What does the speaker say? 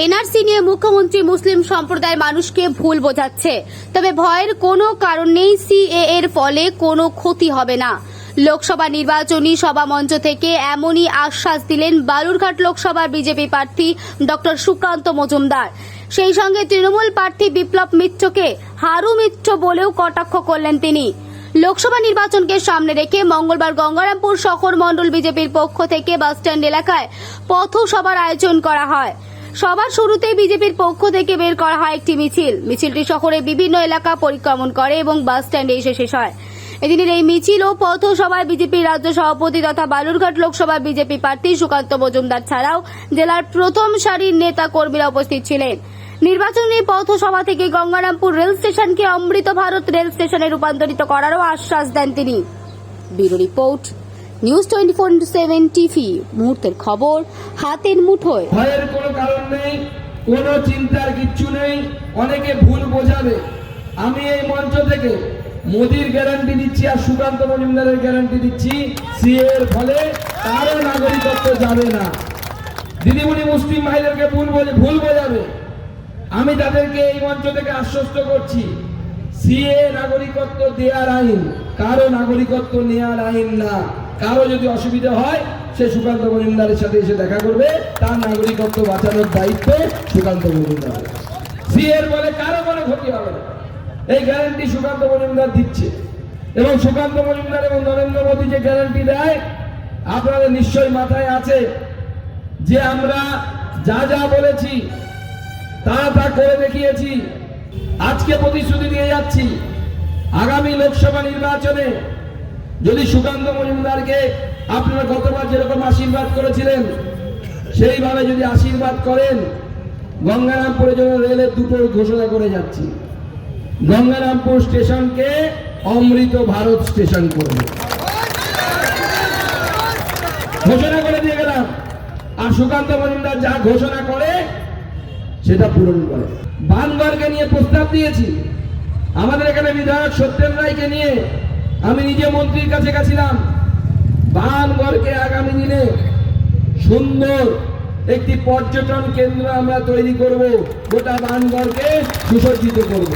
NRC নিয়ে মুখ্যমন্ত্রী মুসলিম সম্প্রদায়ের মানুষকে ভুল বোঝাচ্ছে, তবে ভয়ের কোনো কারণ নেই। সিএএ এর ফলে কোনো ক্ষতি হবে না। লোকসভা নির্বাচনী সভা মঞ্চ থেকে এমনই আশ্বাস দিলেন বালুরঘাট লোকসভার বিজেপি প্রার্থী ডক্টর সুকান্ত মজুমদার। সেই সঙ্গে তৃণমূল প্রার্থী বিপ্লব মিত্রকে হারু মিত্র বলেও কটাক্ষ করলেন তিনি। লোকসভা নির্বাচনকে সামনে রেখে মঙ্গলবার গঙ্গারামপুর শহর মণ্ডল বিজেপির পক্ষ থেকে বাসস্ট্যান্ড এলাকায় পথসভার আয়োজন করা হয়। সবার শুরুতেই বিজেপির পক্ষ থেকে বের করা হয় একটি মিছিল। মিছিলটি শহরের বিভিন্ন এলাকা পরিক্রমণ করে এবং বাস স্ট্যান্ডে এসে শেষ হয়। এদিনের এই মিছিল ও পথসভায় বিজেপির রাজ্য সভাপতি তথা বালুরঘাট লোকসভার বিজেপি প্রার্থী সুকান্ত মজুমদার ছাড়াও জেলার প্রথম সারির নেতা কর্মীরা উপস্থিত ছিলেন। নির্বাচনী পথসভা থেকে গঙ্গারামপুর রেল স্টেশনকে অমৃত ভারত রেল স্টেশনে রূপান্তরিত করারও আশ্বাস দেন তিনি। Bureau report, news 24/7 TV. মুহূর্তের খবর হাতের মুঠোয়। ভয়ের কোনো কারণ নেই, কোনো চিন্তার কিচ্ছু নেই। অনেকে ভুল বোঝাবে। আমি এই মঞ্চ থেকে মোদির গ্যারান্টি দিচ্ছি আর সুকান্ত মজুমদারের গ্যারান্টি দিচ্ছি, সিএ এর ফলে কারো নাগরিকত্ব যাবে না। দিদিমণি মুসলিম ভাইদেরকে ভুল বোঝাবে। আমি তাদেরকে এই মঞ্চ থেকে আশ্বস্ত করছি, সিএ নাগরিকত্ব দেওয়ার আইন, কারো নাগরিকত্ব নেওয়ার আইন না। কারো যদি অসুবিধা হয় সে সুকান্ত মজুমদারের সাথে এসে দেখা করবে, তার নাগরিকত্ব বাঁচানোর দায়িত্ব সুকান্ত মজুমদার। সিএ এর বলে কারো কোনো ক্ষতি হবে না, এই গ্যারান্টি সুকান্ত মজুমদার দিচ্ছে। এবং সুকান্ত মজুমদার এবং নরেন্দ্র মোদী যে গ্যারান্টি দেয়, আপনাদের নিশ্চয়ই মাথায় আছে যে আমরা যা যা বলেছি তা করে দেখিয়েছি। আজকে প্রতিশ্রুতি দিয়ে যাচ্ছি, আগামী লোকসভা নির্বাচনে যদি সুকান্ত মজুমদারকে আপনারা গতবার যেরকম আশীর্বাদ করেছিলেন সেইভাবে যদি আশীর্বাদ করেন, গঙ্গারামপুরে জন্য রেলের দুটো ঘোষণা করে যাচ্ছি। গঙ্গারামপুর স্টেশনকে অমৃত ভারত স্টেশন করবে, ঘোষণা করে দিয়ে গেলাম। আর সুকান্ত মজুমদার যা ঘোষণা করে সেটা পূরণ করে। বানগড়কে নিয়ে প্রস্তাব দিয়েছি, আমাদের এখানে বিধায়ক সত্যেন রায়কে নিয়ে আমি নিজে মন্ত্রীর কাছে গেছিলাম। বানগড়কে আগামী দিনে সুন্দর একটি পর্যটন কেন্দ্র আমরা তৈরি করব, গোটা বানগড়কে সুসজ্জিত করব।